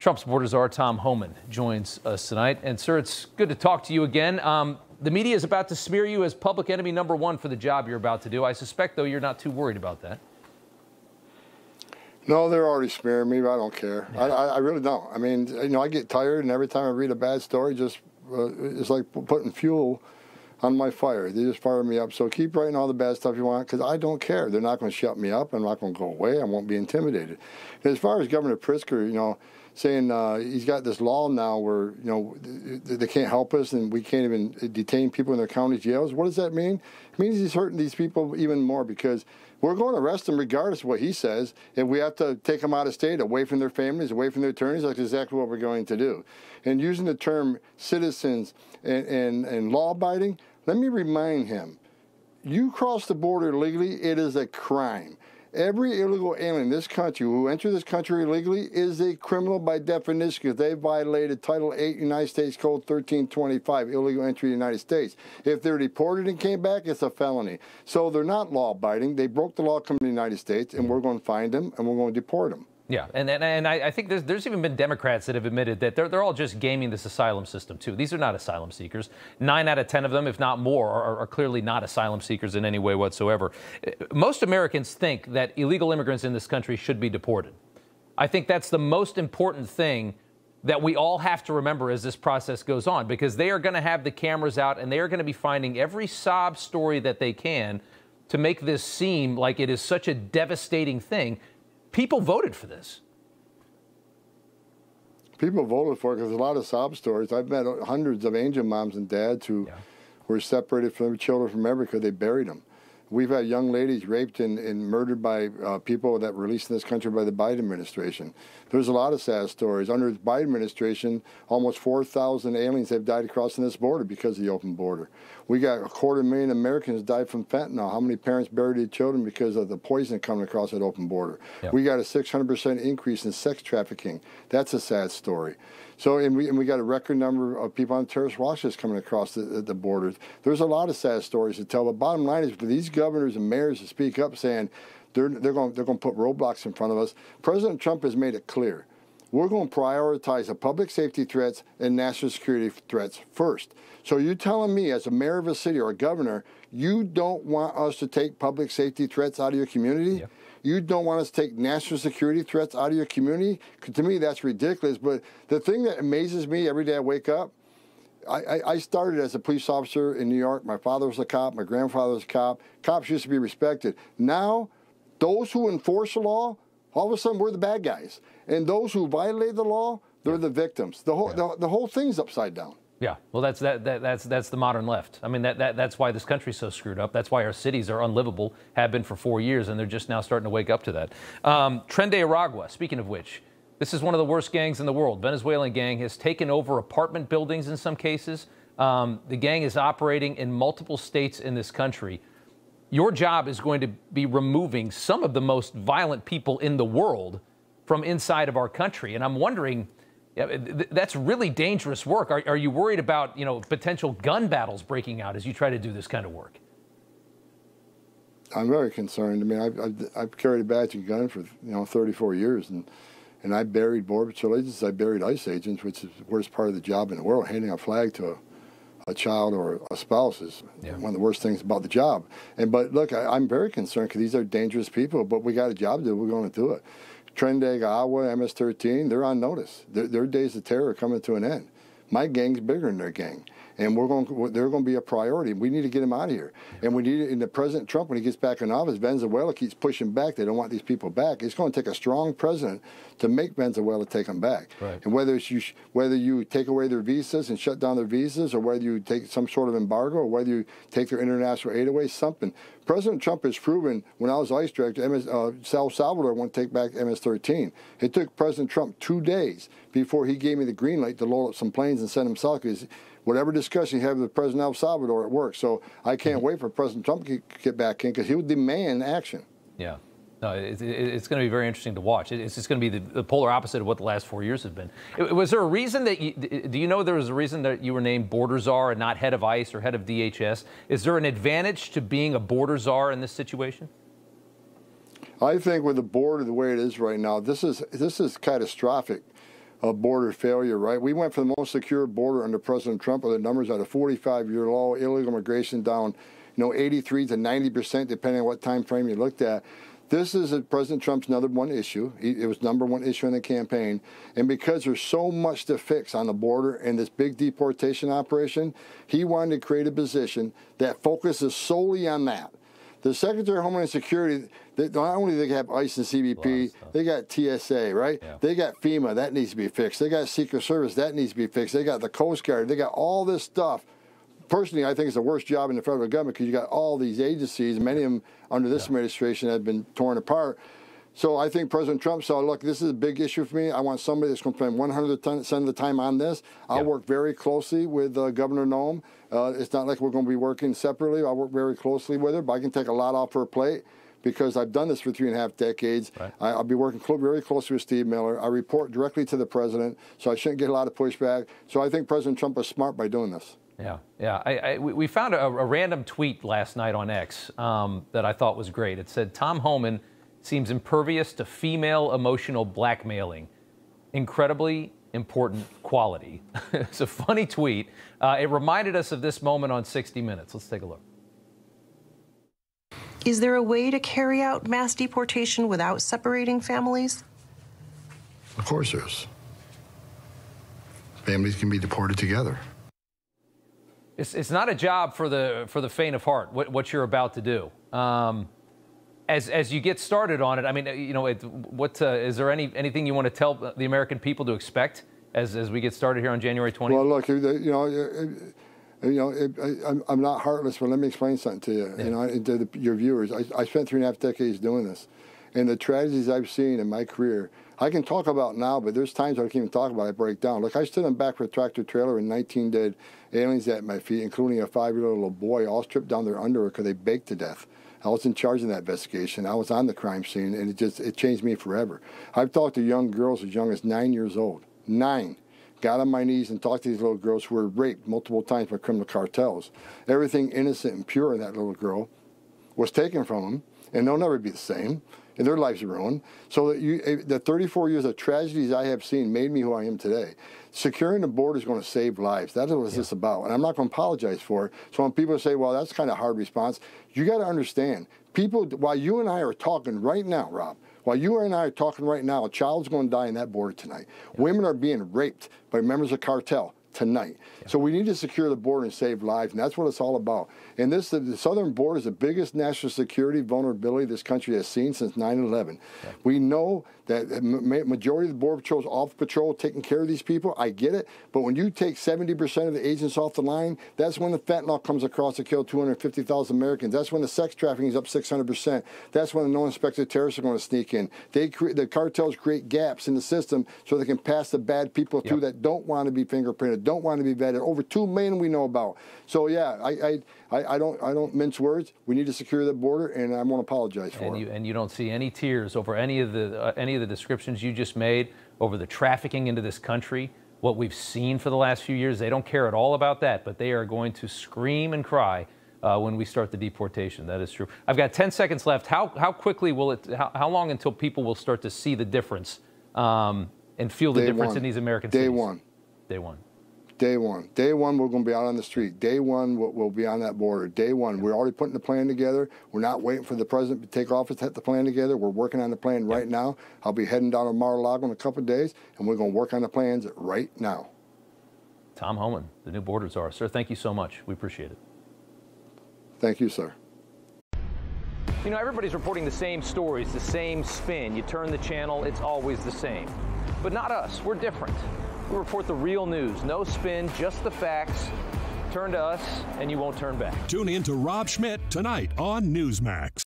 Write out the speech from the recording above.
Trump's Border Czar Tom Homan joins us tonight. And, sir, it's good to talk to you again. The media is about to smear you as public enemy #1 for the job you're about to do. I suspect, though, you're not too worried about that. No, they're already smearing me, but I don't care. Yeah. I really don't. I mean, you know, I get tired, and every time I read a bad story, just it's like putting fuel on my fire. They just fire me up. So keep writing all the bad stuff you want, because I don't care. They're not going to shut me up. I'm not going to go away. I won't be intimidated. And as far as Governor Pritzker, you know, saying he's got this law now where, you know, they can't help us and we can't even detain people in their county jails. What does that mean? It means he's hurting these people even more, because we're going to arrest them regardless of what he says. If we have to take them out of state, away from their families, away from their attorneys, that's exactly what we're going to do. And using the term citizens and law-abiding, let me remind him, you cross the border illegally, it is a crime. Every illegal alien in this country who enters this country illegally is a criminal by definition, because they violated Title 8 United States Code 1325, illegal entry to the United States. If they're deported and came back, it's a felony. So they're not law-abiding. They broke the law coming to the United States, and we're going to find them, and we're going to deport them. Yeah, and I think there's even been Democrats that have admitted that they're all just gaming this asylum system, too. These are not asylum seekers. 9 out of 10 of them, if not more, are clearly not asylum seekers in any way whatsoever. Most Americans think that illegal immigrants in this country should be deported. I think that's the most important thing that we all have to remember as this process goes on, because they are going to have the cameras out, and they are going to be finding every sob story that they can to make this seem like it is such a devastating thing. People voted for this. People voted for it because there's a lot of sob stories. I've met hundreds of angel moms and dads who were separated from their children from ever because they buried them. We've had young ladies raped and murdered by people that were released in this country by the Biden administration. There's a lot of sad stories. Under the Biden administration, almost 4,000 aliens have died crossing this border because of the open border. We got 250,000 Americans died from fentanyl. How many parents buried their children because of the poison coming across that open border? Yep. We got a 600% increase in sex trafficking. That's a sad story. So, and we got a record number of people on terrorist watch lists coming across the borders. There's a lot of sad stories to tell. But bottom line is, for these governors and mayors to speak up saying they're going to put roadblocks in front of us, President Trump has made it clear. We're going to prioritize the public safety threats and national security threats first. So you're telling me, as a mayor of a city or a governor, you don't want us to take public safety threats out of your community? Yep. You don't want us to take national security threats out of your community? To me, that's ridiculous. But the thing that amazes me every day I wake up, I started as a police officer in New York. My father was a cop. My grandfather was a cop. Cops used to be respected. Now, those who enforce the law, all of a sudden we're the bad guys. And those who violate the law, they're the victims. The whole thing's upside down. Yeah, well, that's the modern left. I mean, that's why this country's so screwed up. That's why our cities are unlivable, have been for 4 years, and they're just now starting to wake up to that. Tren de Aragua, speaking of which, this is one of the worst gangs in the world. Venezuelan gang has taken over apartment buildings in some cases. The gang is operating in multiple states in this country. Your job is going to be removing some of the most violent people in the world from inside of our country, and I'm wondering, that's really dangerous work. Are you worried about, you know, potential gun battles breaking out as you try to do this kind of work? I'm very concerned. I mean, I've carried a badge gun for 34 years, and I buried Border Patrol agents. I buried ICE agents, which is the worst part of the job in the world. Handing a flag to a child or a spouse is one of the worst things about the job. But look, I'm very concerned because these are dangerous people. But we got a job to do. We're going to do it. Tren de Aragua, MS-13, they're on notice. Their days of terror are coming to an end. My gang's bigger than their gang, and they're going to be a priority. We need to get them out of here. And we need, and the President Trump, when he gets back in office, Venezuela keeps pushing back. They don't want these people back. It's going to take a strong president to make Venezuela take them back. Right. And whether you take away their visas and shut down their visas, or whether you take some sort of embargo, or whether you take their international aid away, something. President Trump has proven, when I was ICE director, El Salvador won't take back MS-13. It took President Trump 2 days before he gave me the green light to load up some planes and send them south, because whatever discussion you have with President El Salvador, it works. So I can't wait for President Trump to get back in, because he would demand action. Yeah. No, it's going to be very interesting to watch. It's just going to be the polar opposite of what the last 4 years have been. Was there a reason that do you know there was a reason that you were named Border Czar and not head of ICE or head of DHS? Is there an advantage to being a Border Czar in this situation? I think with the border the way it is right now, this is catastrophic border failure, right? We went for the most secure border under President Trump, with the numbers at a 45-year low, illegal immigration down, 83 to 90%, depending on what time frame you looked at. This is President Trump's number one issue. It was number one issue in the campaign. And because there's so much to fix on the border and this big deportation operation, he wanted to create a position that focuses solely on that. The Secretary of Homeland Security, not only do they have ICE and CBP, they got TSA, right? Yeah. They got FEMA, that needs to be fixed. They got Secret Service, that needs to be fixed. They got the Coast Guard, they got all this stuff. Personally, I think it's the worst job in the federal government because you got all these agencies, many of them under this administration have been torn apart. So I think President Trump saw, look, this is a big issue for me. I want somebody that's going to spend 100% of the time on this. I'll work very closely with Governor Noem. It's not like we're going to be working separately. I'll work very closely with her, but I can take a lot off her plate because I've done this for 3.5 decades. Right. I'll be working very closely with Steve Miller. I report directly to the president, so I shouldn't get a lot of pushback. So I think President Trump was smart by doing this. Yeah. We found a random tweet last night on X that I thought was great. It said, Tom Homan seems impervious to female emotional blackmailing. Incredibly important quality. It's a funny tweet. It reminded us of this moment on 60 Minutes. Let's take a look. Is there a way to carry out mass deportation without separating families? Of course there is. Families can be deported together. It's not a job for the faint of heart, what you're about to do. As you get started on it, I mean, is there anything you want to tell the American people to expect as we get started here on January 20th? Well, look, I'm not heartless, but let me explain something to you, to your viewers. I spent 3.5 decades doing this, and the tragedies I've seen in my career, I can talk about now, but there's times I can't even talk about it, I break down. Look, I stood in the back of a tractor trailer and 19 dead aliens at my feet, including a 5-year-old little boy, all stripped down their underwear because they baked to death. I was in charge of that investigation. I was on the crime scene, and it changed me forever. I've talked to young girls as young as 9 years old. 9. Got on my knees and talked to these little girls who were raped multiple times by criminal cartels. Everything innocent and pure in that little girl was taken from them, and they'll never be the same, and their lives are ruined. So the 34 years of tragedies I have seen made me who I am today. Securing the border is going to save lives. That's what this is about, and I'm not going to apologize for it. So when people say, well, that's kind of a hard response, you got to understand, people, while you and I are talking right now, Rob, while you and I are talking right now, a child's going to die in that border tonight. Yeah. Women are being raped by members of cartel tonight. Yeah. So we need to secure the border and save lives, and that's what it's all about. And the southern border is the biggest national security vulnerability this country has seen since 9/11. Yeah. We know that the majority of the Border Patrol is off patrol taking care of these people. I get it. But when you take 70% of the agents off the line, that's when the fentanyl comes across to kill 250,000 Americans. That's when the sex trafficking is up 600%. That's when the no-inspected terrorists are going to sneak in. The cartels create gaps in the system so they can pass the bad people through that don't want to be fingerprinted, don't want to be vetted. Over 2 million we know about. So yeah, I don't mince words. We need to secure the border, and I won't apologize for it. And you don't see any tears over any of the descriptions you just made over the trafficking into this country. What we've seen for the last few years, they don't care at all about that, but they are going to scream and cry when we start the deportation. That is true. I've got 10 seconds left. How quickly will it? How long until people will start to see the difference and feel the difference in these American cities? Day one. Day one. Day one. Day one, we're going to be out on the street. Day one, we'll be on that border. Day one, we're already putting the plan together. We're not waiting for the president to take office to put the plan together. We're working on the plan right now. I'll be heading down to Mar-a-Lago in a couple of days, and we're going to work on the plans right now. Tom Homan, the new Border Czar. Sir, thank you so much. We appreciate it. Thank you, sir. You know, everybody's reporting the same stories, the same spin. You turn the channel, it's always the same. But not us. We're different. We report the real news. No spin, just the facts. Turn to us, and you won't turn back. Tune in to Rob Schmitt Tonight on Newsmax.